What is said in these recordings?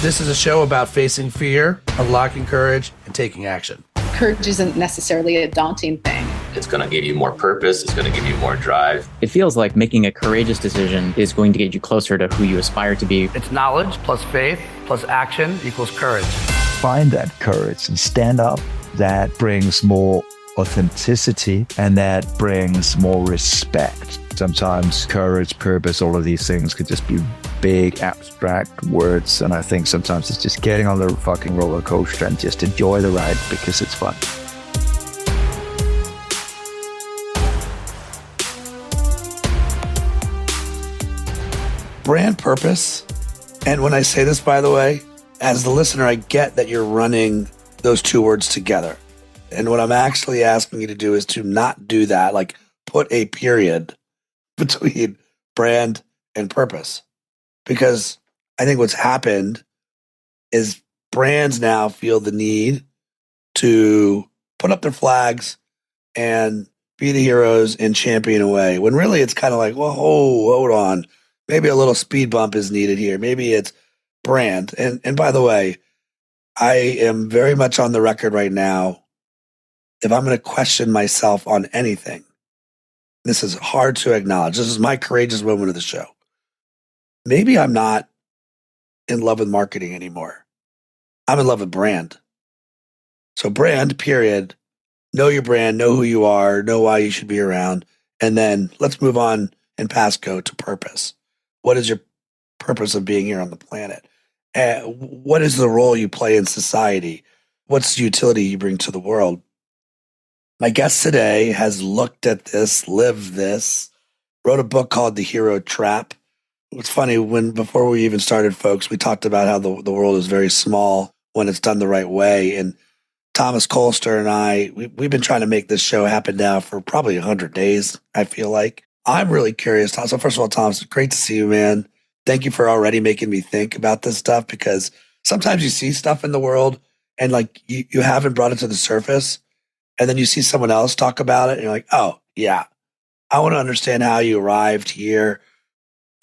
This is a show about facing fear, unlocking courage, and taking action. Courage isn't necessarily a daunting thing. It's going to give you more purpose. It's going to give you more drive. It feels like making a courageous decision is going to get you closer to who you aspire to be. It's knowledge plus faith plus action equals courage. Find that courage and stand up. That brings more authenticity and that brings more respect. Sometimes courage, purpose, all of these things could just be big abstract words. And I think sometimes it's just getting on the fucking roller coaster and just enjoy the ride because it's fun. Brand purpose. And when I say this, by the way, as the listener, I get that you're running those two words together. And what I'm actually asking you to do is to not do that, like put a period between brand and purpose. Because I think what's happened is brands now feel the need to put up their flags and be the heroes and champion away. When really it's kind of like, whoa, hold on. Maybe a little speed bump is needed here. Maybe it's brand. And by the way, I am very much on the record right now. If I'm going to question myself on anything, this is hard to acknowledge. This is my courageous moment of the show. Maybe I'm not in love with marketing anymore. I'm in love with brand. So brand, period. Know your brand, know who you are, know why you should be around. And then let's move on and pass go to purpose. What is your purpose of being here on the planet? What is the role you play in society? What's the utility you bring to the world? My guest today has looked at this, lived this, wrote a book called The Hero Trap. It's funny, before we even started, folks, we talked about how the world is very small when it's done the right way. And Thomas Kolster and I, we've been trying to make this show happen now for probably 100 days, I feel like. I'm really curious. So first of all, Thomas, great to see you, man. Thank you for already making me think about this stuff, because sometimes you see stuff in the world and like you haven't brought it to the surface. And then you see someone else talk about it and you're like, oh, yeah, I want to understand how you arrived here,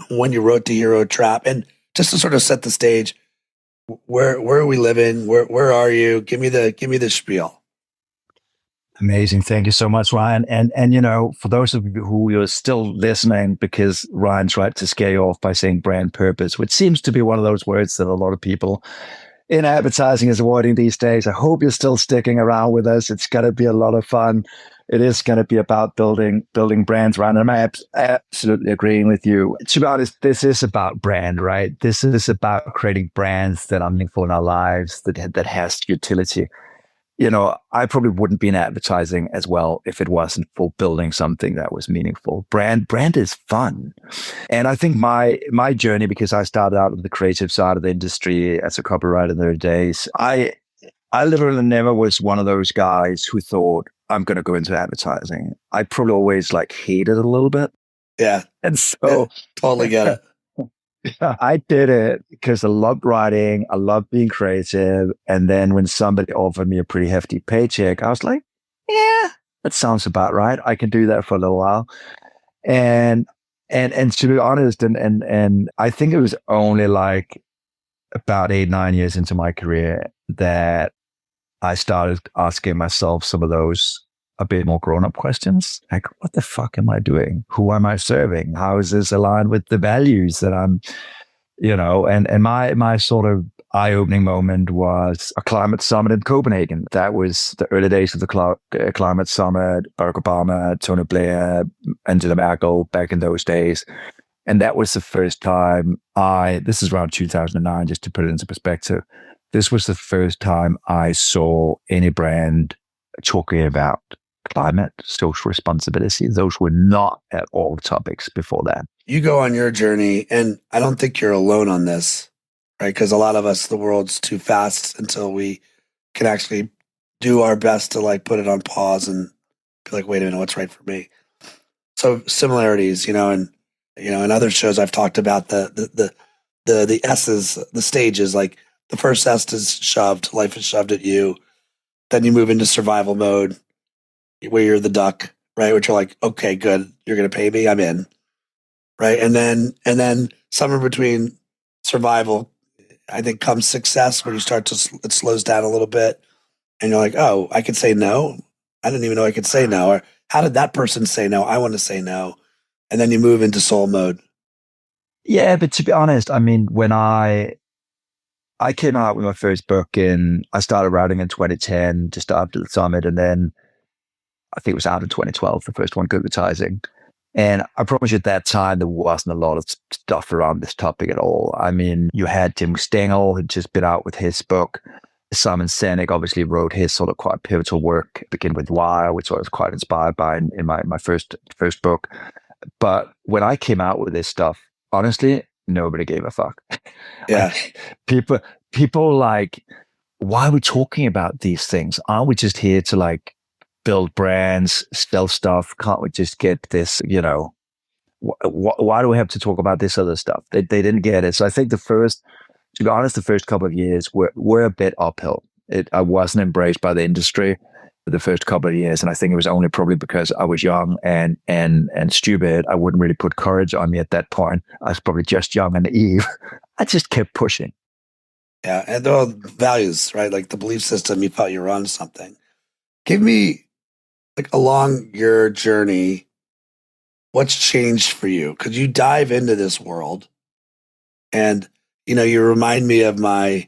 when you wrote The Hero Trap. And just to sort of set the stage, where are we living? Where are you? Give me the spiel. Amazing. Thank you so much, Ryan. And you know, for those of you who are still listening, because Ryan tried to scare you off by saying brand purpose, which seems to be one of those words that a lot of people in advertising is avoiding these days. I hope you're still sticking around with us. It's going to be a lot of fun. It is going to be about building brands, Ryan. And I'm absolutely agreeing with you. To be honest, this is about brand, right? This is about creating brands that are meaningful in our lives, that has utility. You know, I probably wouldn't be in advertising as well if it wasn't for building something that was meaningful. Brand is fun. And I think my journey, because I started out on the creative side of the industry as a copywriter in the days, I literally never was one of those guys who thought, I'm going to go into advertising. I probably always hated it a little bit. Yeah. And so yeah, totally get it. I did it because I loved writing. I loved being creative. And then when somebody offered me a pretty hefty paycheck, I was like, yeah, that sounds about right. I can do that for a little while. And to be honest, and I think it was only about 8-9 years into my career that I started asking myself some of those a bit more grown-up questions, like, what the fuck am I doing? Who am I serving? How is this aligned with the values that I'm, and my sort of eye-opening moment was a climate summit in Copenhagen. That was the early days of the climate summit, Barack Obama, Tony Blair, Angela Merkel back in those days. And that was the first time this is around 2009, just to put it into perspective. This was the first time I saw any brand talking about climate, social responsibility. Those were not at all topics before that. You go on your journey, and I don't think you're alone on this, right? Because a lot of us, the world's too fast until we can actually do our best to put it on pause and be like, wait a minute, what's right for me? So similarities, and in other shows I've talked about the S's, the stages. Like the first S is shoved, life is shoved at you. Then you move into survival mode, where you're the duck, right? Which you're like, okay, good, you're going to pay me, I'm in, right? And then somewhere between survival, I think comes success where you start to, it slows down a little bit and you're like, oh, I could say no. I didn't even know I could say no. Or how did that person say no? I want to say no. And then you move into soul mode. Yeah, but to be honest, I mean, when I came out with my first book I started writing in 2010, just after the summit. And then I think it was out in 2012, the first one, Goodvertising. And I promise you at that time, there wasn't a lot of stuff around this topic at all. I mean, you had Tim Stengel, who'd just been out with his book. Simon Sinek obviously wrote his sort of quite pivotal work, Begin with Why, which I was quite inspired by in my first book. But when I came out with this stuff, honestly, nobody gave a fuck. Yeah. Like, people like, why are we talking about these things? Aren't we just here to like build brands, sell stuff? Can't we just get this, you know, why do we have to talk about this other stuff? They didn't get it. So I think to be honest, the first couple of years were a bit uphill. I wasn't embraced by the industry for the first couple of years. And I think it was only probably because I was young and stupid. I wouldn't really put courage on me at that point. I was probably just young and naive. I just kept pushing. Yeah. And they're all values, right? Like the belief system, you thought you were on something. Give me, like, along your journey, what's changed for you? Because you dive into this world and, you know, you remind me of my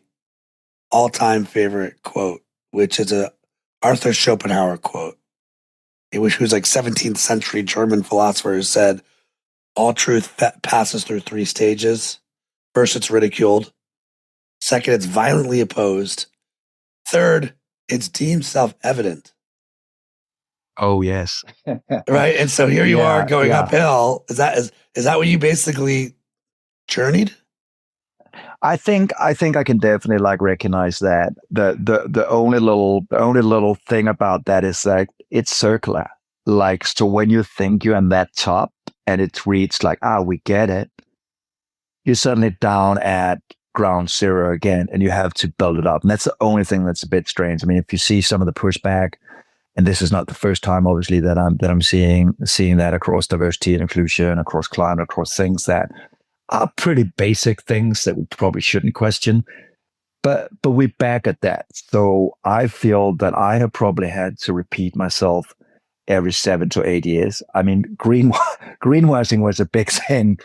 all-time favorite quote, which is a Arthur Schopenhauer quote, which was like 17th century German philosopher who said, all truth passes through three stages. First, it's ridiculed. Second, it's violently opposed. Third, it's deemed self-evident. Oh, yes. Right. And so here you are going uphill. Is that what you basically journeyed? I think I can definitely like recognize that. The only little thing about that is like it's circular. Like, so when you think you're on that top and it reads like, we get it, you're suddenly down at ground zero again and you have to build it up. And that's the only thing that's a bit strange. I mean, if you see some of the pushback, and this is not the first time, obviously, that I'm seeing that across diversity and inclusion, across climate, across things that are pretty basic things that we probably shouldn't question. But we're back at that. So I feel that I have probably had to repeat myself every 7 to 8 years. I mean, greenwashing was a big thing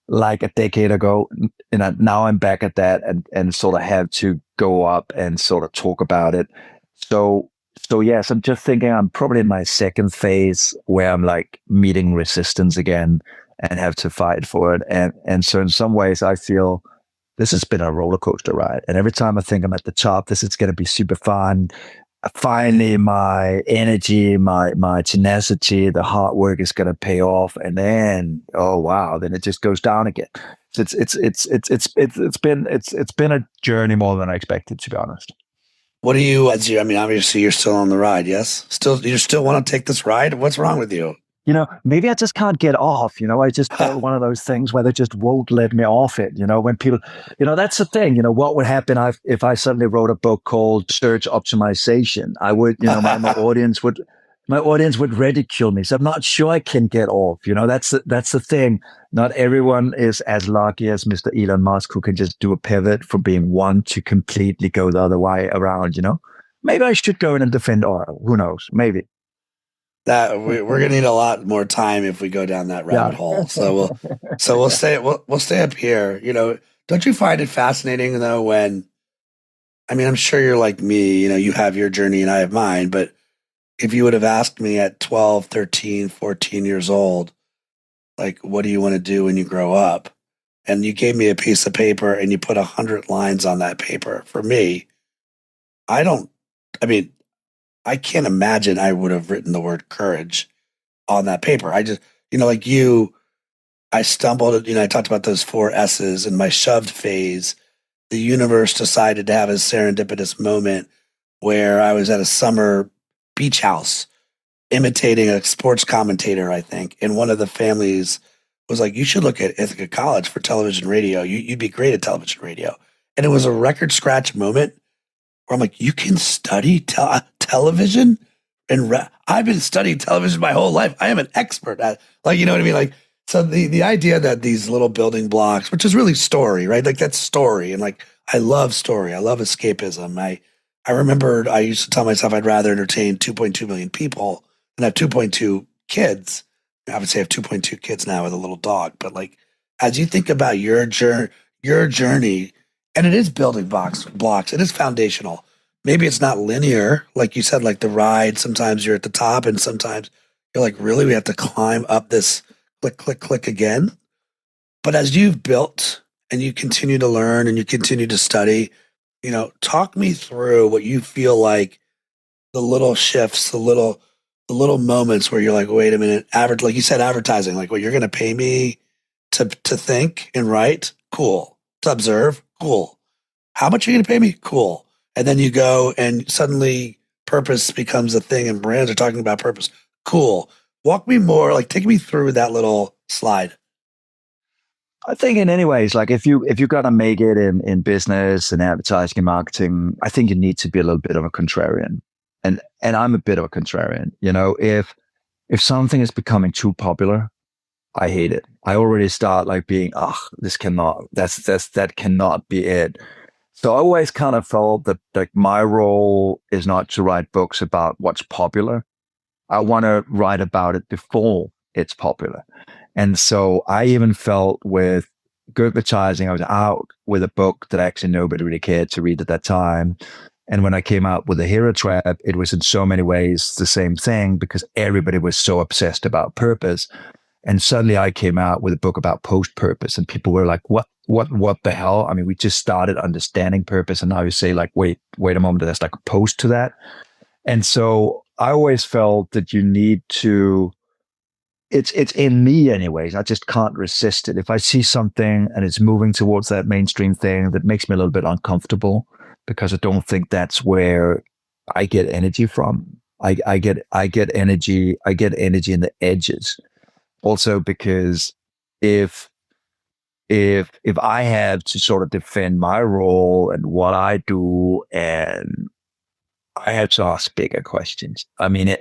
like a decade ago. And now I'm back at that and sort of have to go up and sort of talk about it. So yes, I'm just thinking I'm probably in my second phase where I'm like meeting resistance again and have to fight for it. And so in some ways I feel this has been a roller coaster ride. And every time I think I'm at the top, this is going to be super fun. Finally, my energy, my tenacity, the hard work is going to pay off. And then, oh wow, then it just goes down again. So it's been a journey more than I expected, to be honest. What do you, I mean, obviously you're still on the ride, yes? You still want to take this ride? What's wrong with you? You know, maybe I just can't get off. You know, I just felt one of those things where they just won't let me off it. You know, when people, you know, that's the thing. You know, what would happen if I suddenly wrote a book called Search Optimization? I would, you know, my audience would ridicule me. So I'm not sure I can get off. You know, that's the thing. Not everyone is as lucky as Mr. Elon Musk, who can just do a pivot from being one to completely go the other way around. You know, maybe I should go in and defend oil. Who knows? Maybe. That we're gonna need a lot more time if we go down that rabbit hole. So we'll stay up here. You know, don't you find it fascinating though when, I mean, I'm sure you're like me, you know, you have your journey and I have mine, but if you would have asked me at 12, 13, 14 years old, like, what do you want to do when you grow up? And you gave me a piece of paper and you put 100 lines on that paper. For me, I can't imagine I would have written the word courage on that paper. I just, you know, like you, I stumbled, you know, I talked about those 4 S's in my shoved phase. The universe decided to have a serendipitous moment where I was at a summer beach house imitating a sports commentator, I think. And one of the families was like, you should look at Ithaca College for television radio. You'd be great at television radio. And it was a record scratch moment where I'm like, you can study television? And I've been studying television my whole life. I am an expert at, like, you know what I mean? Like, so the idea that these little building blocks, which is really story, right? Like that's story. And like I love story. I love escapism. I remember I used to tell myself I'd rather entertain 2.2 million people than have 2.2 kids. I would say I have 2.2 kids now with a little dog. But like, as you think about your journey, and it is building blocks. It is foundational. Maybe it's not linear, like you said, like the ride. Sometimes you're at the top, and sometimes you're like, really, we have to climb up this click, click, click again. But as you've built and you continue to learn and you continue to study, talk me through what you feel like the little shifts, the little moments where you're like, wait a minute, like you said, advertising, like, well, you're going to pay me to think and write, cool. To observe, cool. How much are you going to pay me? Cool. And then you go and suddenly purpose becomes a thing and brands are talking about purpose. Cool. Walk me more, like take me through that little slide. I think in any ways, like if you're gonna make it in business and advertising and marketing, I think you need to be a little bit of a contrarian. And I'm a bit of a contrarian. If something is becoming too popular, I hate it. I already start like being, that cannot be it. So I always kind of felt that like my role is not to write books about what's popular. I want to write about it before it's popular. And so I even felt with Goodvertising, I was out with a book that actually nobody really cared to read at that time. And when I came out with The Hero Trap, it was in so many ways the same thing because everybody was so obsessed about purpose. And suddenly I came out with a book about post-purpose and people were like, what the hell? I mean, we just started understanding purpose. And now you say like, wait a moment, there's like a post to that. And so I always felt that you need to, it's in me anyways. I just can't resist it. If I see something and it's moving towards that mainstream thing, that makes me a little bit uncomfortable because I don't think that's where I get energy from. I get energy in the edges. Also because if I have to sort of defend my role and what I do, and I have to ask bigger questions. I mean,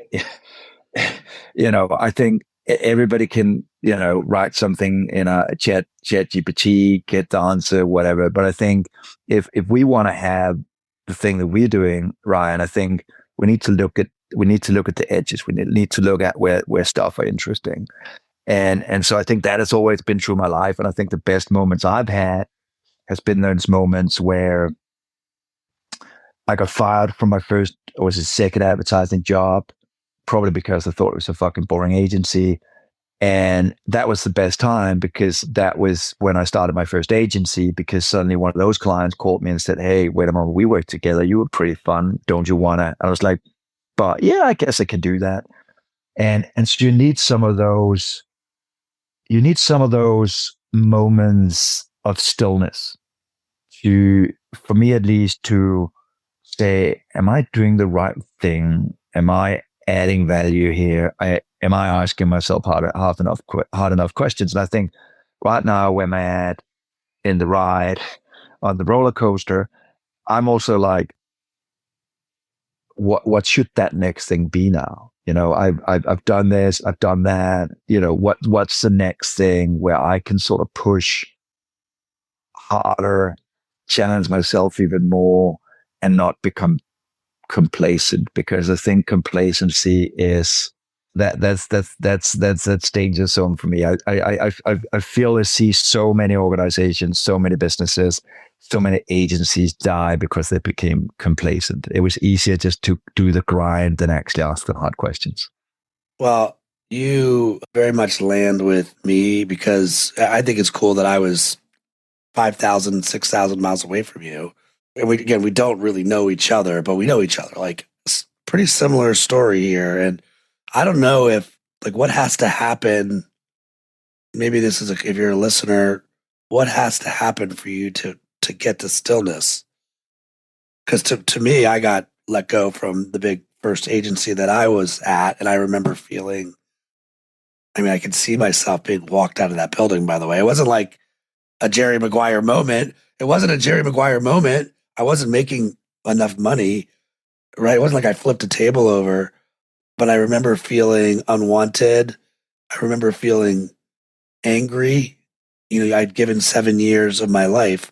I think everybody can, write something in a chat GPT, get the answer, whatever. But I think if we want to have the thing that we're doing, Ryan, I think we need to look at the edges. We need to look at where stuff are interesting. And so I think that has always been through my life. And I think the best moments I've had has been those moments where I got fired from my first or was a second advertising job, probably because I thought it was a fucking boring agency. And that was the best time because that was when I started my first agency, because suddenly one of those clients called me and said, hey, wait a moment, we worked together. You were pretty fun. Don't you want to? I was like, but yeah, I guess I can do that. And so you need some of those moments of stillness for me at least, to say, am I doing the right thing? Am I adding value here? Am I asking myself hard enough questions? And I think right now where I'm at in the ride on the roller coaster, I'm also like, what should that next thing be now? I've done this, I've done that. What's the next thing where I can sort of push harder, challenge myself even more, and not become complacent? Because I think complacency is that's danger zone for me. I feel I see so many organizations, so many businesses, so many agencies die because they became complacent. It was easier just to do the grind than actually ask the hard questions. Well, you very much land with me because I think it's cool that I was 5,000, 6,000 miles away from you. And we don't really know each other, but we know each other. Like, pretty similar story here. And I don't know if, like, what has to happen. Maybe this is, if you're a listener, what has to happen for you to get to stillness? Because to me, I got let go from the big first agency that I was at. And I remember feeling, I could see myself being walked out of that building, by the way. It wasn't like a Jerry Maguire moment. It wasn't a Jerry Maguire moment. I wasn't making enough money, right? It wasn't like I flipped a table over, but I remember feeling unwanted. I remember feeling angry. I'd given 7 years of my life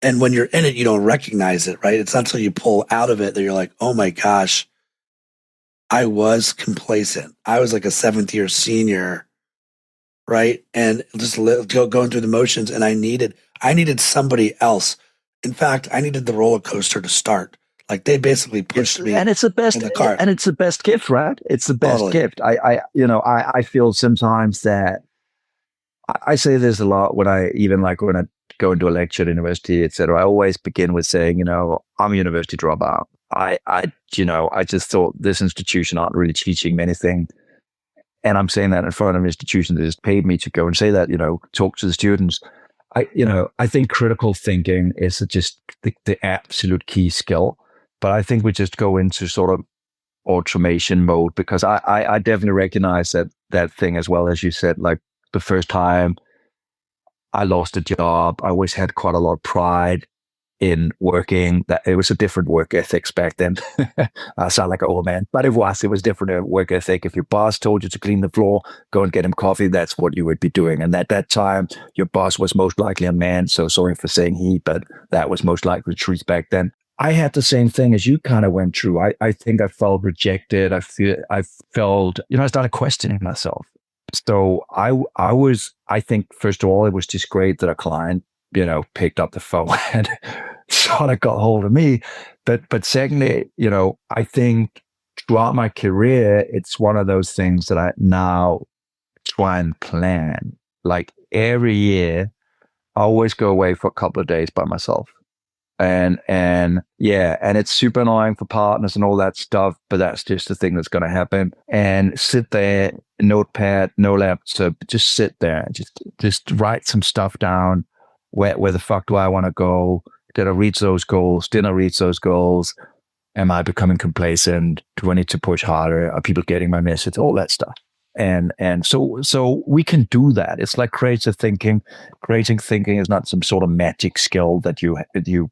And when you're in it, you don't recognize it, right? It's not until you pull out of it that you're like, oh my gosh, I was complacent. I was like a 7th year senior, right? And just going through the motions. And I needed somebody else. In fact, I needed the roller coaster to start. Like they basically pushed me. And it's the best, in the car. and it's the best gift, right? It's the best Totally. gift. I feel sometimes that I say this a lot when I go into a lecture at university, etc. I always begin with saying, I'm a university dropout. I just thought this institution aren't really teaching me anything. And I'm saying that in front of an institution that has paid me to go and say that, talk to the students. I think critical thinking is just the absolute key skill. But I think we just go into sort of automation mode because I definitely recognize that thing as well, as you said, like the first time I lost a job, I always had quite a lot of pride in working. That it was a different work ethics back then. I sound like an old man, but it was different work ethic. If your boss told you to clean the floor, go and get him coffee, that's what you would be doing. And at that time, your boss was most likely a man. So sorry for saying he, but that was most likely the truth back then. I had the same thing as you kind of went through. I think I felt rejected. I felt, I started questioning myself. So I think, first of all, it was just great that a client, picked up the phone and sort of got hold of me. But secondly, I think throughout my career, it's one of those things that I now try and plan. Like every year, I always go away for a couple of days by myself. And it's super annoying for partners and all that stuff, but that's just the thing that's going to happen. And sit there, notepad, no laptop, just sit there, just write some stuff down. Where the fuck do I want to go? Did I reach those goals? Didn't I reach those goals? Am I becoming complacent? Do I need to push harder? Are people getting my message? All that stuff. And so we can do that. It's like creative thinking. Creative thinking is not some sort of magic skill that you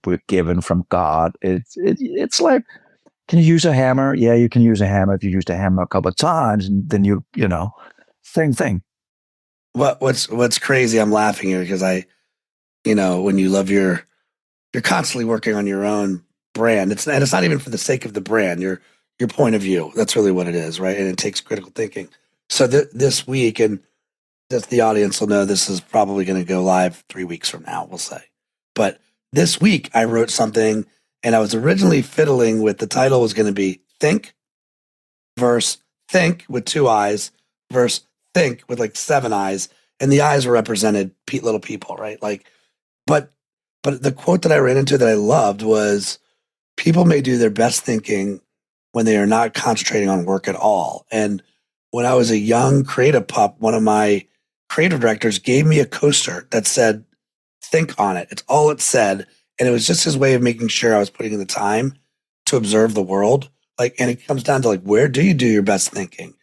were given from God. It's like, can you use a hammer? Yeah, you can use a hammer if you used a hammer a couple of times, and then same thing. What's crazy? I'm laughing here because when you love you're constantly working on your own brand. It's not even for the sake of the brand. Your point of view. That's really what it is, right? And it takes critical thinking. So this week, and just the audience will know this is probably going to go live 3 weeks from now, we'll say. But this week I wrote something, and I was originally fiddling with the title was going to be Think verse Think with 2 eyes verse Think with like 7 eyes. And the eyes were represented little people, right? Like, but the quote that I ran into that I loved was, people may do their best thinking when they are not concentrating on work at all. And when I was a young creative pup, one of my creative directors gave me a coaster that said, think on it. It's all it said. And it was just his way of making sure I was putting in the time to observe the world. Like, and it comes down to like, where do you do your best thinking?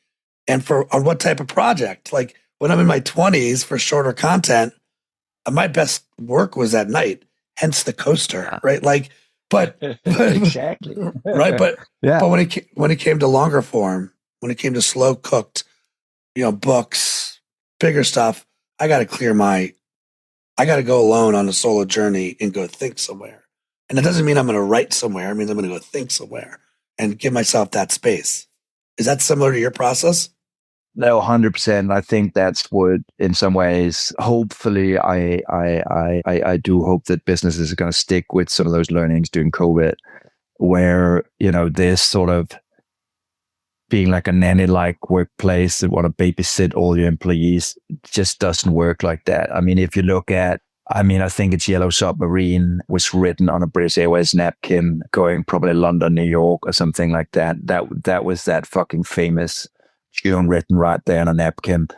And on what type of project? Like when I'm in my 20s for shorter content, my best work was at night, hence the coaster, right? Like, but exactly. Right. But yeah. But when it came to longer form, when it came to slow cooked, books, bigger stuff, I got to go alone on a solo journey and go think somewhere. And it doesn't mean I'm going to write somewhere. It means I'm going to go think somewhere and give myself that space. Is that similar to your process? No, 100%. I think that's what, in some ways, hopefully, I do hope that businesses are going to stick with some of those learnings during COVID, where, this sort of being like a nanny-like workplace that want to babysit all your employees just doesn't work like that. I mean, if you look at, I think it's Yellow Submarine was written on a British Airways napkin going probably London, New York or something like that. That was that fucking famous tune written right there on a napkin.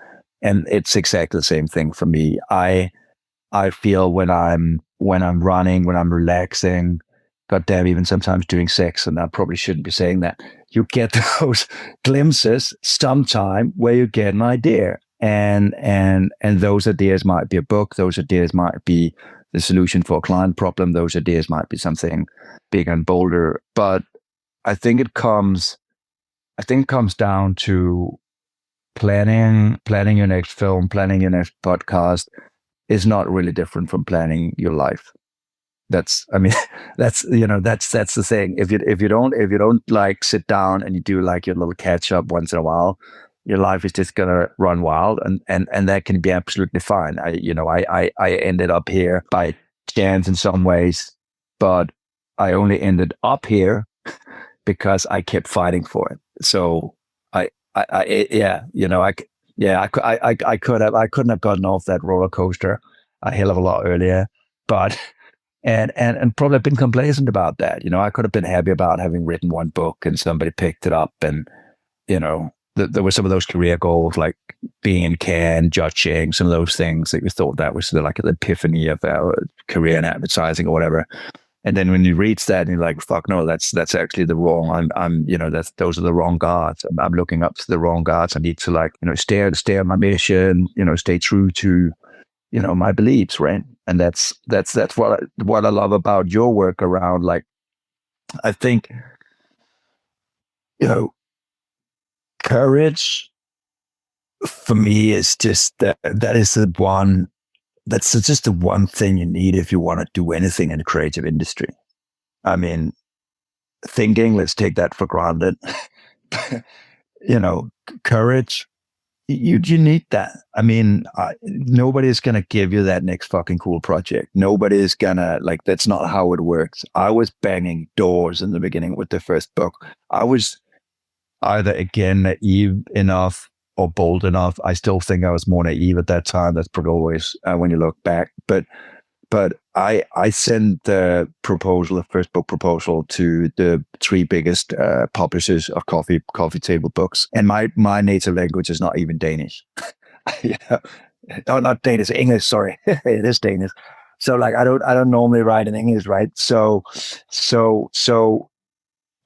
And it's exactly the same thing for me. I feel when I'm running, when I'm relaxing, goddamn, even sometimes doing sex, and I probably shouldn't be saying that, you get those glimpses sometime where you get an idea. And those ideas might be a book, those ideas might be the solution for a client problem, those ideas might be something big and bolder. But I think it comes down to planning your next film, planning your next podcast is not really different from planning your life. I mean, that's the thing. If you don't like sit down and you do like your little catch up once in a while, your life is just gonna run wild, and that can be absolutely fine. I ended up here by chance in some ways, but I only ended up here because I kept fighting for it. So yeah, I couldn't have gotten off that roller coaster a hell of a lot earlier, but and probably been complacent about that. I could have been happy about having written one book and somebody picked it up, and there were some of those career goals like being in Cannes, judging, some of those things that we thought that was sort of like an epiphany of our career in advertising or whatever. And then when you reach that, and you're like, "Fuck no, that's actually the wrong. Those are the wrong gods. I'm looking up to the wrong gods. I need to stay on my mission. Stay true to my beliefs, right?" And that's what I love about your work around. Like, I think courage for me is just that is the one. That's just the one thing you need if you want to do anything in the creative industry. I mean, thinking, let's take that for granted. Courage, you need that. I mean, nobody's going to give you that next fucking cool project. Nobody's going to, that's not how it works. I was banging doors in the beginning with the first book. I was either, again, naive enough or bold enough. I still think I was more naive at that time. That's probably always when you look back. But I sent the first book proposal to the three biggest publishers of coffee table books, and my native language is not even Danish. No, not Danish, English. Sorry, it is Danish. So I don't normally write in English, right? So,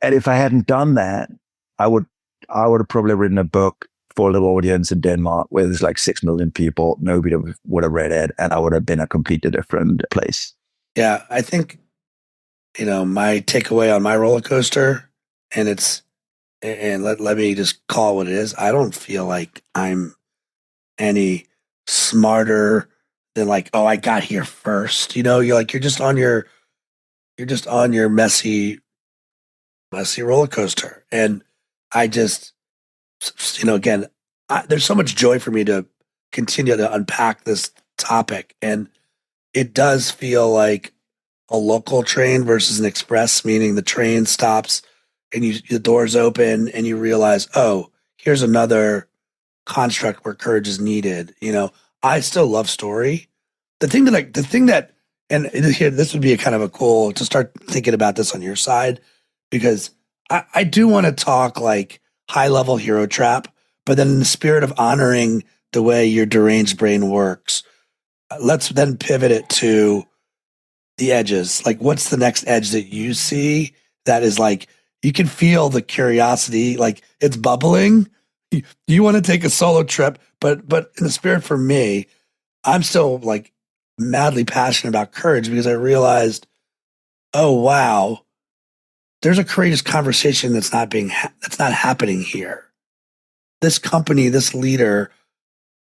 and if I hadn't done that, I would have probably written a book for a little audience in Denmark where there's 6 million people. Nobody would have read it, and I would have been a completely different place. Yeah, I think, my takeaway on my roller coaster, and let me just call it what it is. I don't feel like I'm any smarter than I got here first. You're just on your messy roller coaster. And I just, again, there's so much joy for me to continue to unpack this topic. And it does feel like a local train versus an express, meaning the train stops and the doors open and you realize, oh, here's another construct where courage is needed. I still love story. The thing that, and here, this would be a kind of a cool to start thinking about this on your side, because I do want to talk high level hero trap, but then in the spirit of honoring the way your deranged brain works, let's then pivot it to the edges. What's the next edge that you see that is you can feel the curiosity, it's bubbling. You want to take a solo trip, but in the spirit for me, I'm still madly passionate about courage because I realized, oh wow, there's a courageous conversation that's not happening here. This company, this leader,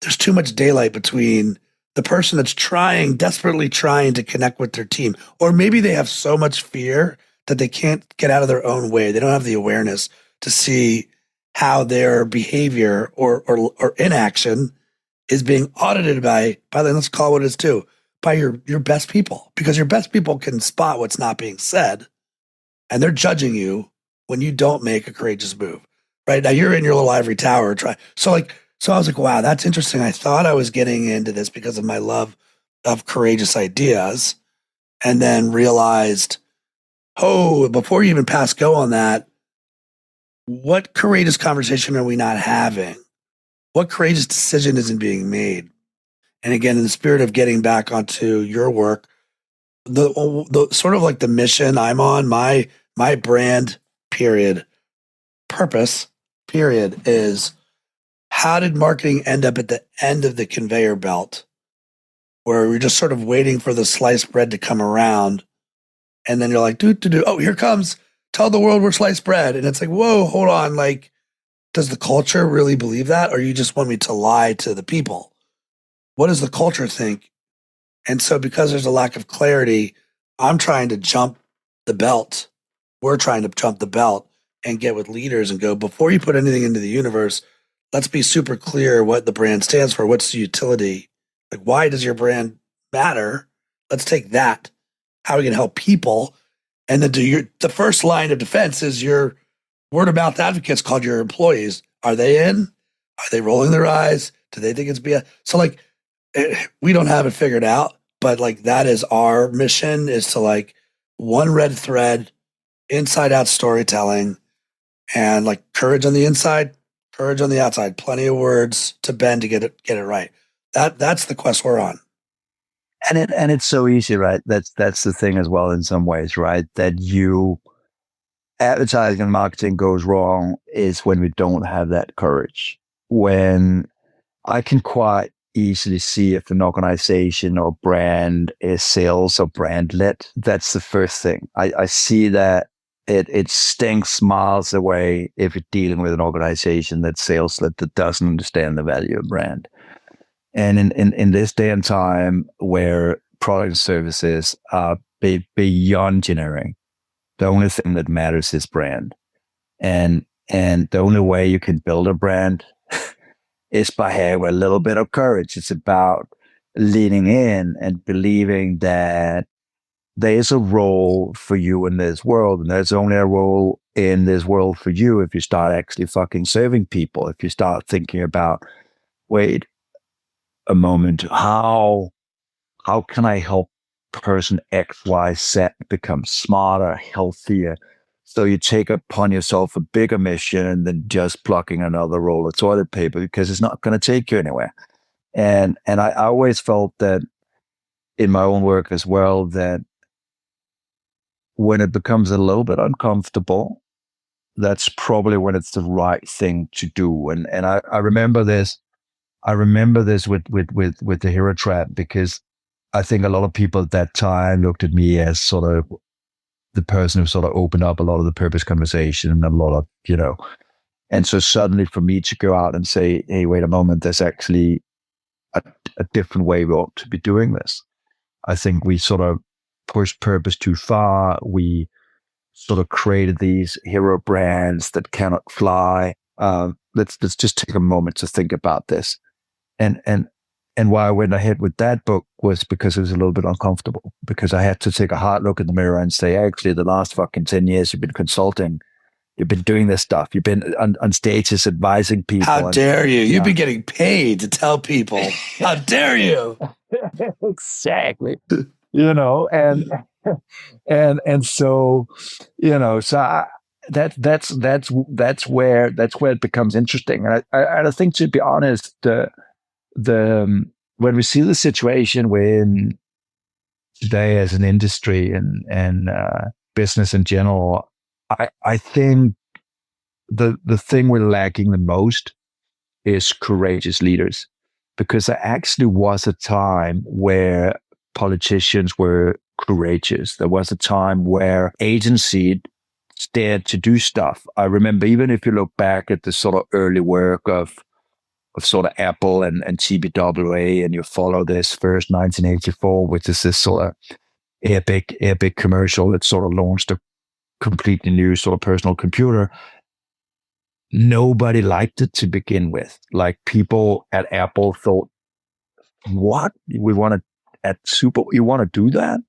there's too much daylight between the person that's desperately trying to connect with their team, or maybe they have so much fear that they can't get out of their own way. They don't have the awareness to see how their behavior or inaction is being audited by let's call it what it is too, by your best people, because your best people can spot what's not being said. And they're judging you when you don't make a courageous move. Right now, you're in your little ivory tower. So I was like, wow, that's interesting. I thought I was getting into this because of my love of courageous ideas, and then realized, oh, before you even pass go on that, what courageous conversation are we not having? What courageous decision isn't being made? And again, in the spirit of getting back onto your work, the sort of the mission I'm on, my brand purpose is, how did marketing end up at the end of the conveyor belt where we're just sort of waiting for the sliced bread to come around, and then you're like, oh, here comes, tell the world we're sliced bread. And it's whoa, hold on, does the culture really believe that, or you just want me to lie to the people? What does the culture think? And so because there's a lack of clarity, I'm trying to jump the belt. We're trying to jump the belt and get with leaders and go, before you put anything into the universe, let's be super clear what the brand stands for. What's the utility? Like, why does your brand matter? Let's take that. How we can help people. And then the first line of defense is your word of mouth advocates called your employees. Are they in? Are they rolling their eyes? Do they think it's BS? So like, we don't have it figured out, but like that is our mission, is to like one red thread, inside out storytelling, and like courage on the inside, courage on the outside, plenty of words to bend to get it right. That's the quest we're on. And it's so easy, right? That's the thing as well in some ways, right? That advertising and marketing goes wrong is when we don't have that courage. When I can quite easily see if an organization or brand is sales or brand led, that's the first thing. I see that it stinks miles away if you're dealing with an organization that's sales led, that doesn't understand the value of brand. And in this day and time where product and services are beyond generic, the only thing that matters is brand. And the only way you can build a brand is by having a little bit of courage. It's about leaning in and believing that there's a role for you in this world. And there's only a role in this world for you if you start actually fucking serving people. If you start thinking about, wait a moment, how can I help person X, Y, Z become smarter, healthier? So you take upon yourself a bigger mission than just plucking another roll of toilet paper, because it's not going to take you anywhere. And I always felt that in my own work as well, that when it becomes a little bit uncomfortable, that's probably when it's the right thing to do. And I remember this. I remember this with the hero trap, because I think a lot of people at that time looked at me as sort of the person who sort of opened up a lot of the purpose conversation and a lot of, and so suddenly for me to go out and say, hey, wait a moment, there's actually a different way we ought to be doing this. I think we sort of pushed purpose too far. We sort of created these hero brands that cannot fly. Let's just take a moment to think about this. And why I went ahead with that book was because it was a little bit uncomfortable, because I had to take a hard look in the mirror and say, actually, the last fucking 10 years you've been consulting, you've been doing this stuff, you've been on stages advising people. How dare you? You've been getting paid to tell people. How dare you? Exactly. And so, so that's where it becomes interesting. And I think, to be honest, when we see the situation when today as an industry and business in general, I think the thing we're lacking the most is courageous leaders, because there actually was a time where politicians were courageous. There was a time where agency dared to do stuff. I remember, even if you look back at the sort of early work of sort of Apple and TBWA, and you follow this first 1984, which is this sort of epic commercial that sort of launched a completely new sort of personal computer. Nobody liked it to begin with. Like, people at Apple thought, what? We want to you want to do that?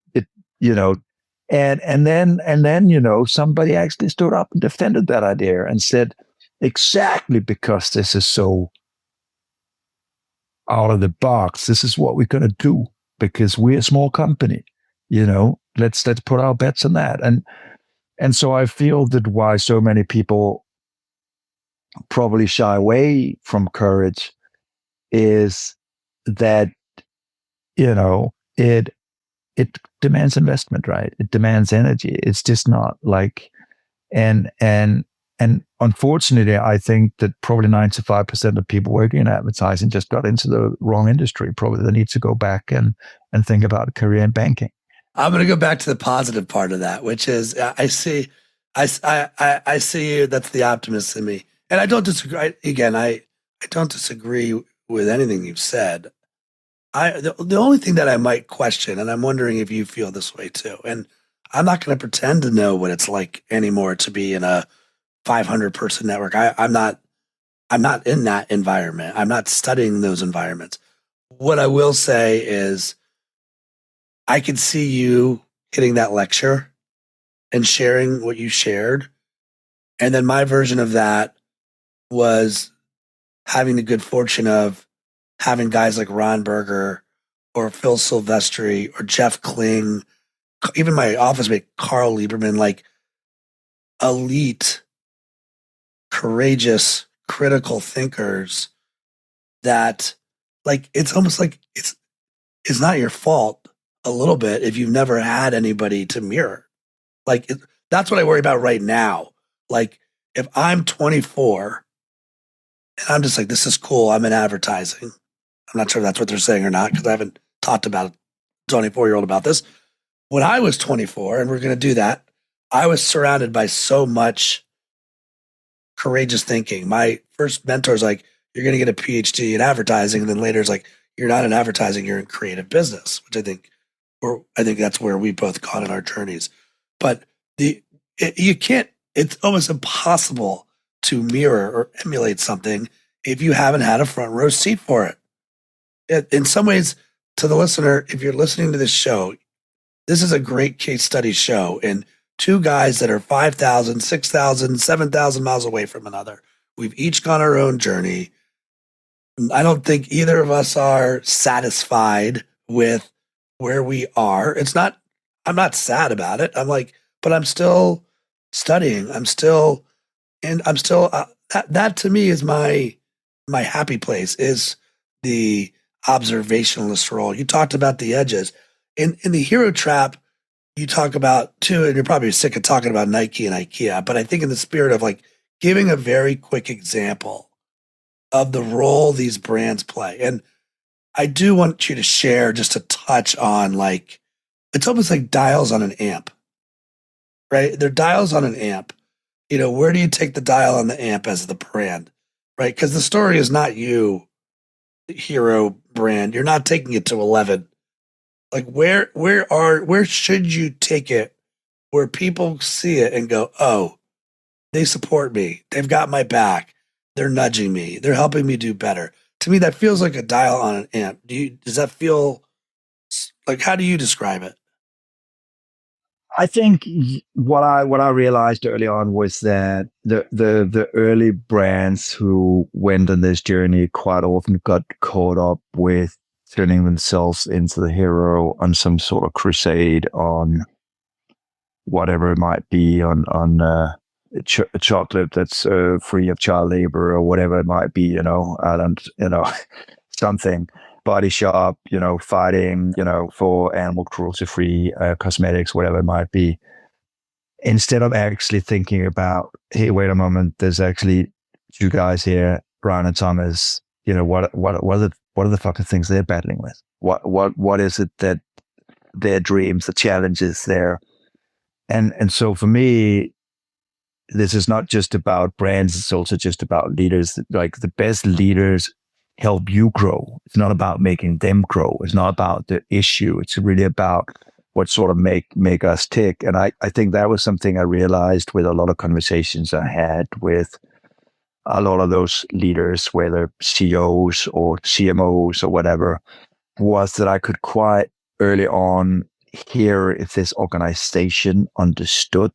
And then somebody actually stood up and defended that idea and said, exactly, because this is so out of the box, this is what we're going to do, because we're a small company. Let's put our bets on that. And so I feel that why so many people probably shy away from courage is that it demands investment, right? It demands energy. It's just not like, and unfortunately, I think that probably 95% of people working in advertising just got into the wrong industry. Probably they need to go back and think about a career in banking. I'm going to go back to the positive part of that, which is I see that's the optimist in me. And I don't disagree. I don't disagree with anything you've said. The only thing that I might question, and I'm wondering if you feel this way too, and I'm not going to pretend to know what it's like anymore to be in a 500 person network. I'm not in that environment. I'm not studying those environments. What I will say is I could see you hitting that lecture and sharing what you shared. And then my version of that was having the good fortune of having guys like Ron Berger or Phil Silvestri or Jeff Kling, even my office mate, Carl Lieberman, like elite, courageous, critical thinkers that like, it's almost like it's not your fault a little bit if you've never had anybody to mirror. Like, that's what I worry about right now. Like, if I'm 24 and I'm just like, this is cool, I'm in advertising. I'm not sure if that's what they're saying or not because I haven't talked about a 24-year-old about this. When I was 24, and we're going to do that, I was surrounded by so much courageous thinking. My first mentor is like, you're going to get a PhD in advertising. And then later it's like, you're not in advertising, you're in creative business, which I think that's where we both gone in our journeys. But you can't, it's almost impossible to mirror or emulate something if you haven't had a front row seat for it. In some ways, to the listener, if you're listening to this show, this is a great case study show. And two guys that are 5,000, 6,000, 7,000 miles away from another. We've each gone our own journey. I don't think either of us are satisfied with where we are. I'm not sad about it. I'm like, but I'm still studying. That to me is my happy place, is the observationalist role. You talked about the edges. In the hero trap, you talk about too, and you're probably sick of talking about Nike and IKEA, but I think in the spirit of like giving a very quick example of the role these brands play. And I do want you to share just a touch on, like, it's almost like dials on an amp, right? They're dials on an amp. You know, where do you take the dial on the amp as the brand, right? Because the story is not you, the hero brand. You're not taking it to 11. Like, where should you take it where people see it and go, oh, they support me. They've got my back. They're nudging me. They're helping me do better. To me, that feels like a dial on an amp. Does that feel like, how do you describe it? I think what I realized early on was that the early brands who went on this journey quite often got caught up with turning themselves into the hero on some sort of crusade on whatever it might be, on chocolate that's free of child labor or whatever it might be, something. Body Shop, fighting, for animal cruelty-free cosmetics, whatever it might be. Instead of actually thinking about, hey, wait a moment, there's actually two guys here, Brian and Thomas. What are the fucking things they're battling with? What is it that their dreams, the challenges there? And so for me, this is not just about brands; it's also just about leaders. Like, the best leaders help you grow. It's not about making them grow. It's not about the issue. It's really about what sort of make us tick. And I think that was something I realized with a lot of conversations I had with a lot of those leaders, whether CEOs or CMOs or whatever, was that I could quite early on hear if this organization understood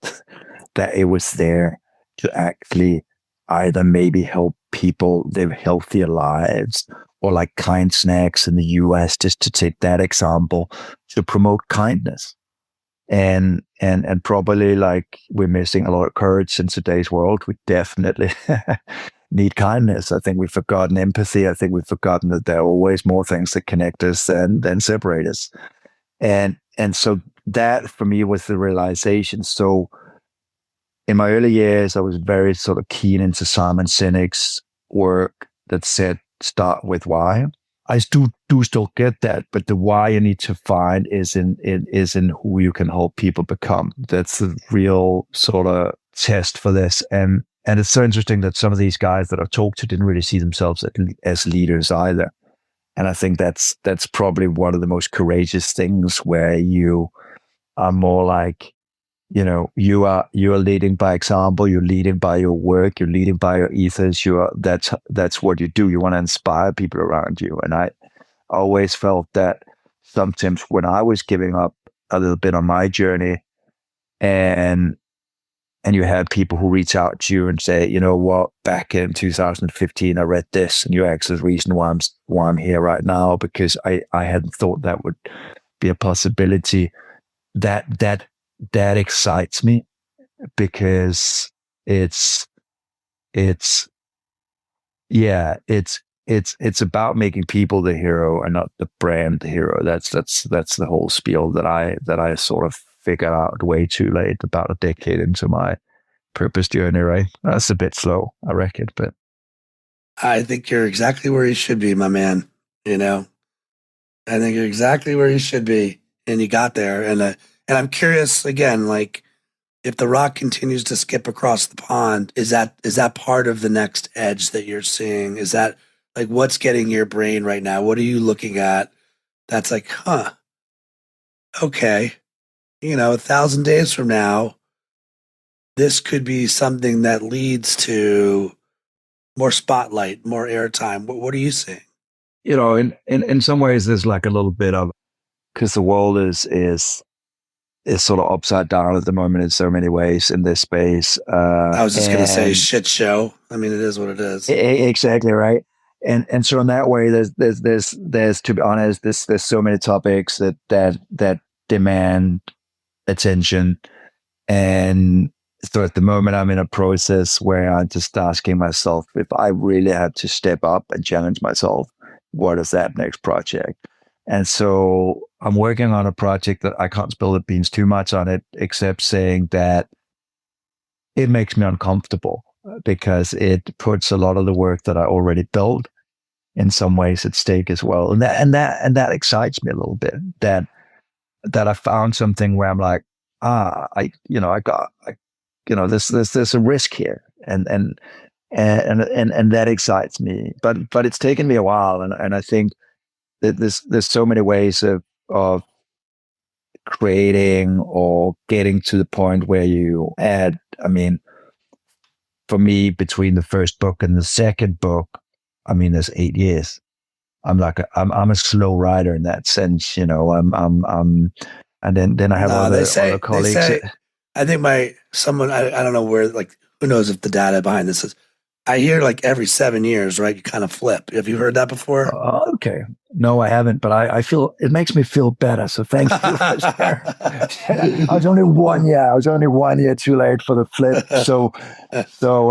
that it was there to actually either maybe help people live healthier lives, or like Kind Snacks in the US, just to take that example, to promote kindness. And probably, like, we're missing a lot of courage in today's world. We definitely need kindness. I think we've forgotten empathy. I think we've forgotten that there are always more things that connect us than separate us. And so that for me was the realization. So in my early years, I was very sort of keen into Simon Sinek's work that said, start with why. I do still get that, but the why you need to find is in who you can help people become. That's the real sort of test for this. And it's so interesting that some of these guys that I've talked to didn't really see themselves as leaders either. And I think that's probably one of the most courageous things, where you are more like, you are leading by example, you're leading by your work, you're leading by your ethos. That's what you do. You want to inspire people around you. And I always felt that sometimes when I was giving up a little bit on my journey, and you had people who reach out to you and say, you know what, back in 2015, I read this, and you're actually the reason why I'm here right now, because I hadn't thought that would be a possibility. That excites me, because it's about making people the hero and not the brand the hero. That's the whole spiel that I sort of figured out way too late, about a decade into my purpose journey, right? That's a bit slow, I reckon, but I think you're exactly where you should be, my man. I think you're exactly where you should be, and you got there. And I'm curious again, like, if the rock continues to skip across the pond, is that part of the next edge that you're seeing? Is that like what's getting your brain right now? What are you looking at that's like, okay, 1,000 days from now, this could be something that leads to more spotlight, more airtime. What are you seeing? In some ways, there's like a little bit of, because the world is sort of upside down at the moment in so many ways in this space. I was just gonna say shit show. I mean, it is what it is. Exactly right. And so in that way, there's to be honest, there's so many topics that demand attention. And so at the moment, I'm in a process where I'm just asking myself, if I really had to step up and challenge myself, what is that next project? And so I'm working on a project that I can't spill the beans too much on it, except saying that it makes me uncomfortable, because it puts a lot of the work that I already built in some ways at stake as well. And that excites me a little bit, that I found something where I'm like, there's a risk here, and that excites me. But it's taken me a while, and I think that there's so many ways of creating or getting to the point where you add. I mean, for me, between the first book and the second book, I mean, there's 8 years. I'm I'm a slow rider in that sense, and then I have other colleagues. I think I don't know where, like, who knows if the data behind this is, I hear like every 7 years, right? You kind of flip. Have you heard that before? Okay. No, I haven't, but I feel it makes me feel better. So thank you for sharing. I was only 1 year. I was only 1 year too late for the flip. So,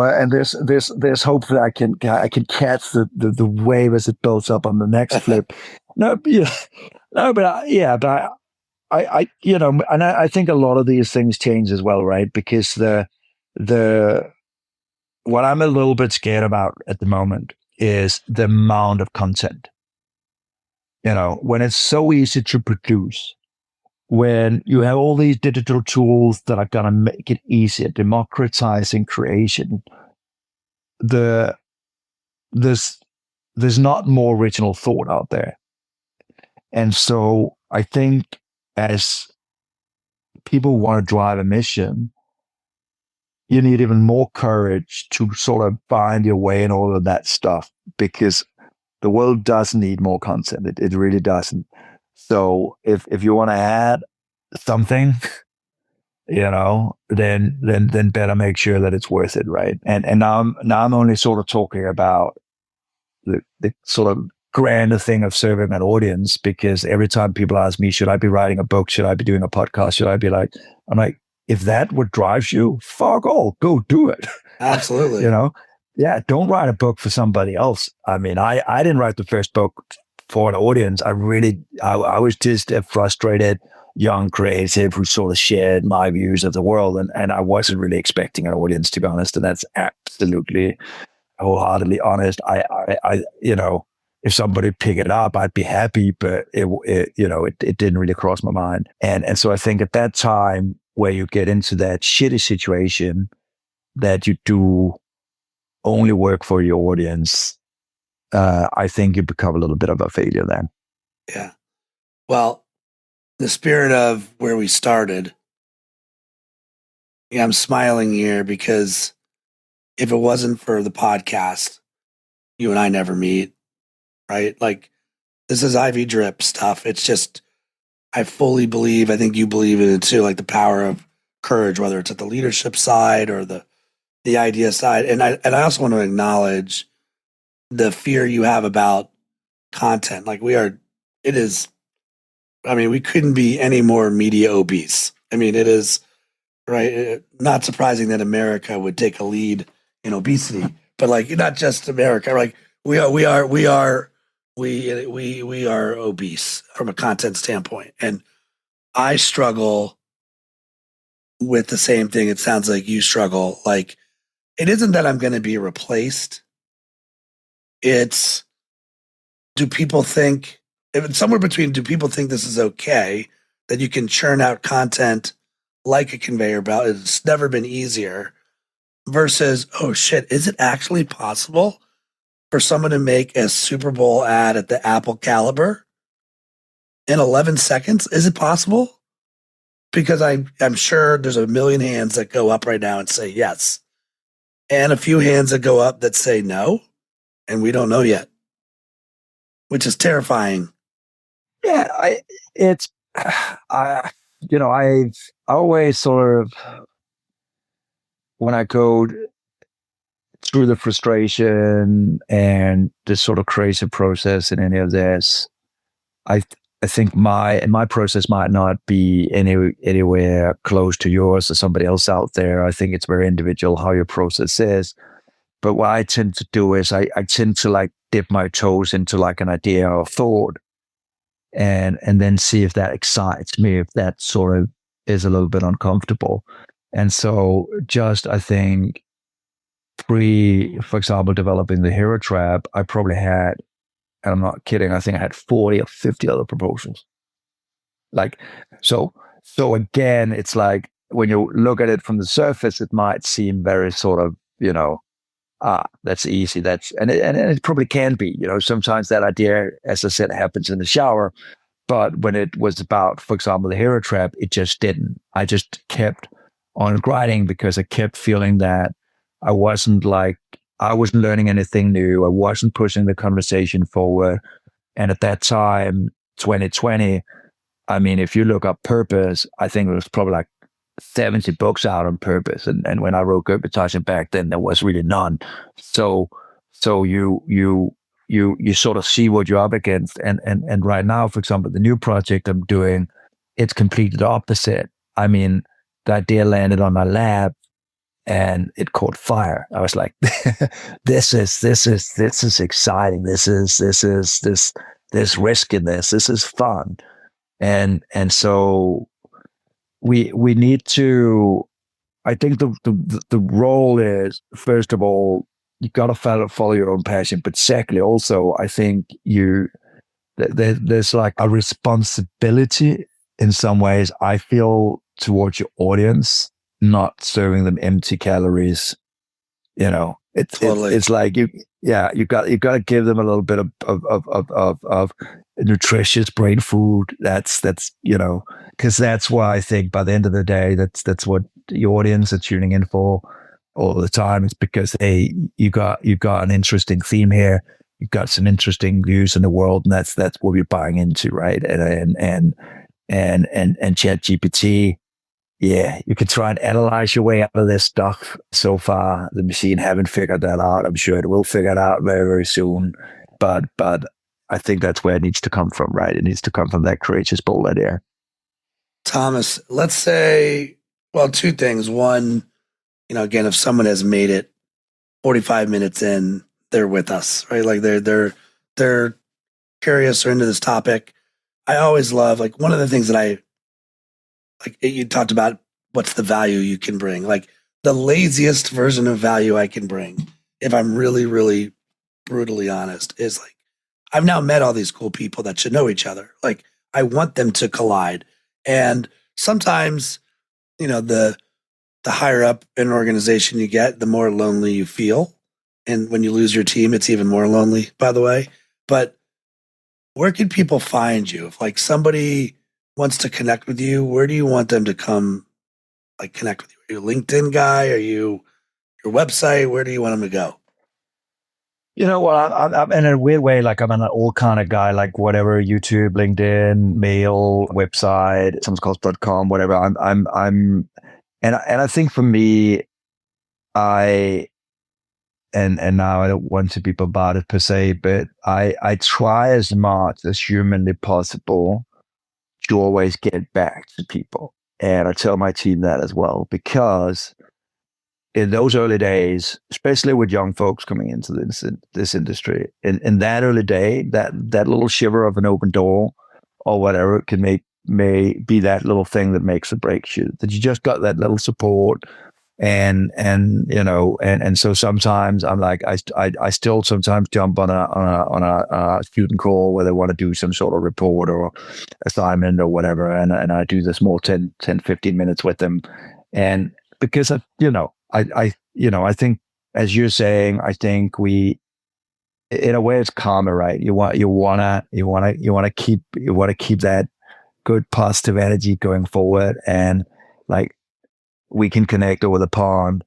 and there's hope that I can catch the wave as it builds up on the next flip. No, yeah, no, but I and I think a lot of these things change as well, right? Because what I'm a little bit scared about at the moment is the amount of content. When it's so easy to produce, when you have all these digital tools that are going to make it easier, democratizing creation, there's not more original thought out there. And so I think as people want to drive a mission, you need even more courage to sort of find your way in all of that stuff, because the world does need more content. It really doesn't. So if you want to add something, then better make sure that it's worth it, right? And now I'm only sort of talking about the sort of grander thing of serving an audience, because every time people ask me, should I be writing a book? Should I be doing a podcast? I'm like, if that what drives you, fuck all, go do it. Absolutely. Yeah, don't write a book for somebody else. I mean, I didn't write the first book for an audience. I was just a frustrated young creative who sort of shared my views of the world, and I wasn't really expecting an audience, to be honest. And that's absolutely wholeheartedly honest. I if somebody picked it up, I'd be happy, but it didn't really cross my mind. And so I think at that time, where you get into that shitty situation that you do only work for your audience, I think you become a little bit of a failure then. Yeah. Well, the spirit of where we started, I'm smiling here because if it wasn't for the podcast, you and I never meet, right? Like, this is IV drip stuff. It's just, I fully believe, I think you believe in it too, like the power of courage, whether it's at the leadership side or the idea side. And I also want to acknowledge the fear you have about content. Like, we couldn't be any more media obese. I mean, it is, right? Not surprising that America would take a lead in obesity, but like, not just America, like we are obese from a content standpoint. And I struggle with the same thing. It sounds like you struggle. Like, it isn't that I'm going to be replaced. It's, do people think, if it's somewhere between, do people think this is okay, that you can churn out content like a conveyor belt? It's never been easier, versus, oh shit, is it actually possible for someone to make a Super Bowl ad at the Apple caliber in 11 seconds? Is it possible? Because I'm sure there's a million hands that go up right now and say yes, and a few hands that go up that say no, and we don't know yet, which is terrifying. Yeah, I've always sort of, when I go through the frustration and this sort of creative process in any of this, I think my process might not be anywhere close to yours or somebody else out there. I think it's very individual how your process is. But what I tend to do is I tend to like dip my toes into like an idea or thought, and then see if that excites me, if that sort of is a little bit uncomfortable. And so just, I think, for example, developing the hero trap, I probably had, and I'm not kidding, I think I had 40 or 50 other proposals. Like, so again, it's like, when you look at it from the surface, it might seem very sort of, that's easy. And it probably can be, sometimes that idea, as I said, happens in the shower. But when it was about, for example, the hero trap, it just didn't. I just kept on grinding because I kept feeling that I wasn't learning anything new. I wasn't pushing the conversation forward. And at that time, 2020, I mean, if you look up purpose, I think it was probably like 70 books out on purpose. And when I wrote Goodvertising back then, there was really none. So you sort of see what you're up against. And right now, for example, the new project I'm doing, it's completely the opposite. I mean, the idea landed on my lap and it caught fire. I was like, this is exciting. There's risk in this. This is fun. And so we need to, I think the role is, first of all, you got to follow your own passion. But secondly, also, I think there's like a responsibility in some ways, I feel, towards your audience, not serving them empty calories. Totally. It's like you got to give them a little bit of nutritious brain food. That's because that's why I think by the end of the day, that's what the audience are tuning in for all the time. It's because, hey, you got an interesting theme here. You've got some interesting views in the world, and that's what we're buying into, right? And ChatGPT, yeah, you can try and analyze your way out of this stuff. So far, the machine haven't figured that out. I'm sure it will figure it out very, very soon. But I think that's where it needs to come from, right? It needs to come from that courageous, bold idea. Thomas, let's say, well, two things. One, again, if someone has made it 45 minutes in, they're with us, right? Like they're curious or into this topic. I always love, like, one of the things that you talked about, what's the value you can bring? Like, the laziest version of value I can bring, if I'm really, really brutally honest, is like, I've now met all these cool people that should know each other. Like, I want them to collide. And sometimes, the higher up an organization you get, the more lonely you feel. And when you lose your team, it's even more lonely, by the way. But where can people find you? If like somebody wants to connect with you, where do you want them to come like connect with you? Are you a LinkedIn guy? Are you your website? Where do you want them to go? You know what? I'm in a weird way, like I'm an all kind of guy, like whatever, YouTube, LinkedIn, mail, website, somescalls.com, whatever. And I think for me, I, and now I don't want to be bombarded per se, but I try as much as humanly possible to always get back to people. And I tell my team that as well, because in those early days, especially with young folks coming into this industry, in that early day, that little shiver of an open door or whatever may be that little thing that makes or breaks you. That you just got that little support, and so sometimes I'm like I still sometimes jump on a student call where they want to do some sort of report or assignment or whatever, and I do the small 10, 15 minutes with them, and because I think, as you're saying, I think we, in a way, it's karma, right? You want to keep that good positive energy going forward, and like we can connect over the pond,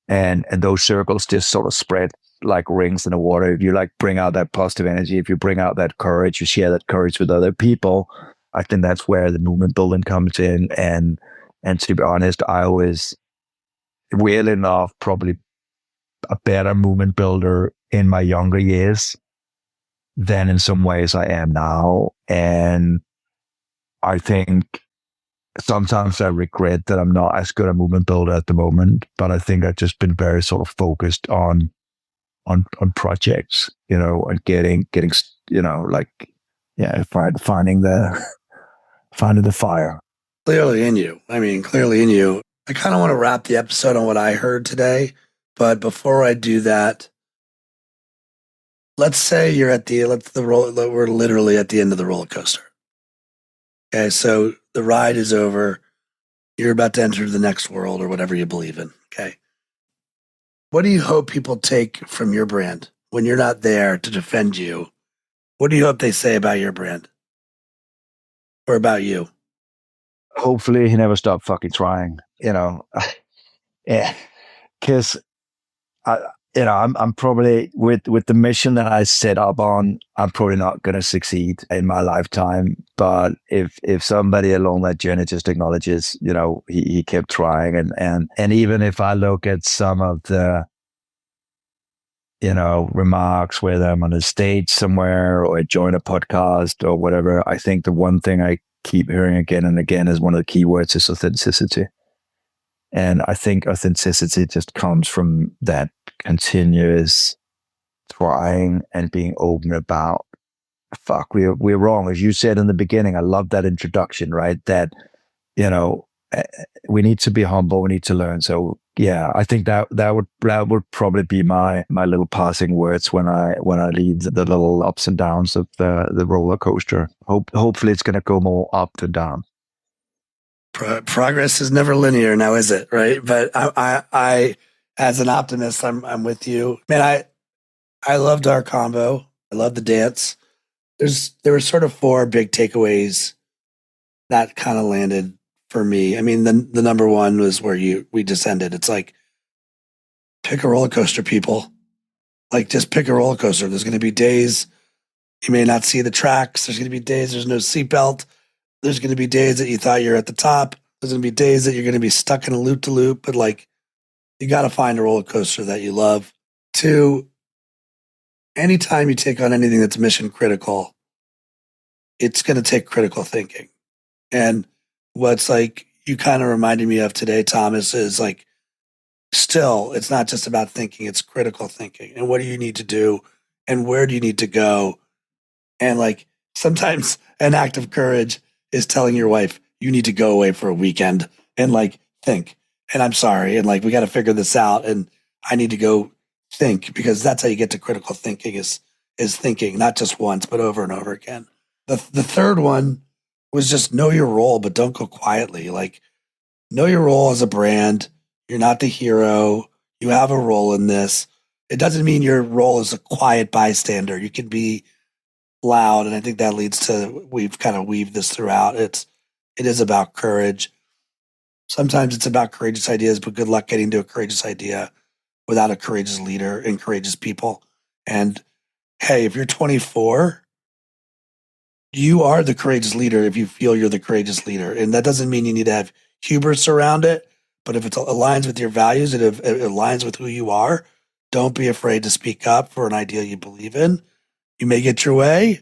and those circles just sort of spread like rings in the water. If you like bring out that positive energy, if you bring out that courage, you share that courage with other people. I think that's where the movement building comes in, and to be honest, I was weirdly enough probably a better movement builder in my younger years than in some ways I am now. And I think sometimes I regret that I'm not as good a movement builder at the moment, but I think I've just been very sort of focused on projects, and getting, finding the fire. Clearly in you. I mean, clearly in you. I kind of want to wrap the episode on what I heard today. But before I do that, let's say you're we're literally at the end of the roller coaster. Okay, so the ride is over. You're about to enter the next world or whatever you believe in. Okay. What do you hope people take from your brand when you're not there to defend you? What do you hope they say about your brand or about you? Hopefully he never stopped fucking trying, yeah, because I'm probably with the mission that I set up on, I'm probably not going to succeed in my lifetime. But if somebody along that journey just acknowledges, he kept trying, and even if I look at some of the, remarks, whether I'm on a stage somewhere or I join a podcast or whatever, I think the one thing I keep hearing again and again is one of the key words is authenticity. And I think authenticity just comes from that continuous trying and being open about, fuck, we're wrong. As you said in the beginning, I love that introduction, right? That, we need to be humble. We need to learn. So yeah, I think that would probably be my little passing words when I leave the little ups and downs of the roller coaster. Hopefully it's going to go more up than down. Progress is never linear now, is it? Right. But I as an optimist, I'm with you, man. I loved our combo. I love the dance. There were sort of four big takeaways that kind of landed for me. I mean, the number one was where we just ended. It's like, pick a roller coaster, people. Like, just pick a roller coaster. There's going to be days you may not see the tracks. There's going to be days there's no seatbelt. There's going to be days that you thought you're at the top. There's going to be days that you're going to be stuck in a loop to loop. But like, you got to find a roller coaster that you love. Two, anytime you take on anything that's mission critical, it's going to take critical thinking. And what's like you kind of reminded me of today, Thomas, is like, still, it's not just about thinking, it's critical thinking. And what do you need to do? And where do you need to go? And like, sometimes an act of courage is telling your wife, you need to go away for a weekend and like think. And I'm sorry. And like, we got to figure this out. And I need to go think, because that's how you get to critical thinking is thinking, not just once, but over and over again. The third one was just know your role, but don't go quietly. Like, know your role as a brand. You're not the hero. You have a role in this. It doesn't mean your role is a quiet bystander. You can be loud. And I think that leads to, we've kind of weaved this throughout. It is about courage. Sometimes it's about courageous ideas, but good luck getting to a courageous idea without a courageous leader and courageous people. And hey, if you're 24, you are the courageous leader if you feel you're the courageous leader. And that doesn't mean you need to have hubris around it, but if it aligns with your values and if it aligns with who you are, don't be afraid to speak up for an idea you believe in. You may get your way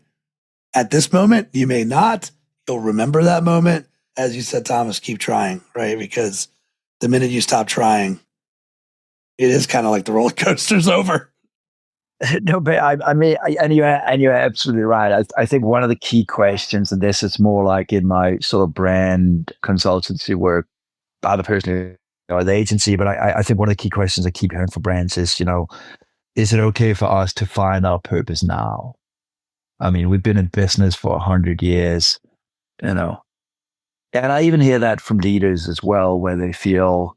at this moment. You may not. You'll remember that moment. As you said, Thomas, keep trying, right? Because the minute you stop trying, it is kind of like the roller coaster's over. No, but I mean, and you're absolutely right. I think one of the key questions, and this is more like in my sort of brand consultancy work, either personally or the agency, but I think one of the key questions I keep hearing for brands is, is it okay for us to find our purpose now? I mean, we've been in business for 100 years, and I even hear that from leaders as well, where they feel,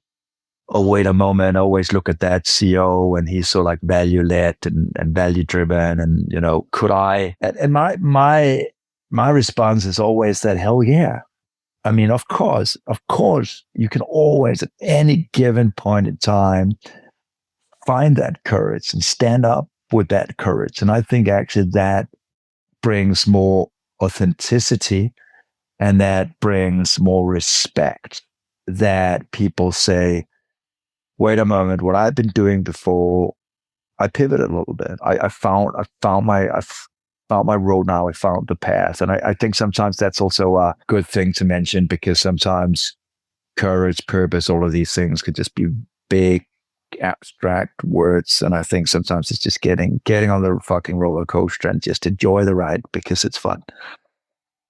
oh, wait a moment, always look at that CEO and he's so like value-led and value-driven. And, could I? And my response is always that, hell yeah. I mean, of course, you can always at any given point in time find that courage and stand up with that courage. And I think actually that brings more authenticity and that brings more respect, that people say, wait a moment, what I've been doing before, I pivoted a little bit. I found my road now. I found the path. And I think sometimes that's also a good thing to mention, because sometimes courage, purpose, all of these things could just be big, abstract words. And I think sometimes it's just getting on the fucking roller coaster and just enjoy the ride because it's fun.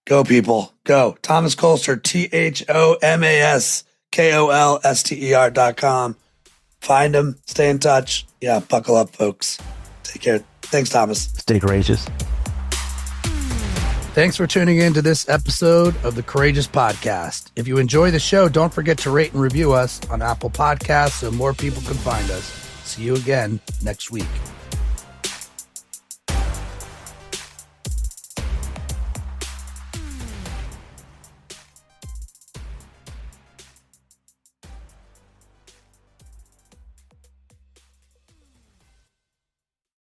Go, people. Go. Thomas Kolster, ThomasKolster.com. Find him. Stay in touch. Yeah, buckle up, folks. Take care. Thanks, Thomas. Stay courageous. Thanks for tuning in to this episode of the Courageous Podcast. If you enjoy the show, don't forget to rate and review us on Apple Podcasts so more people can find us. See you again next week.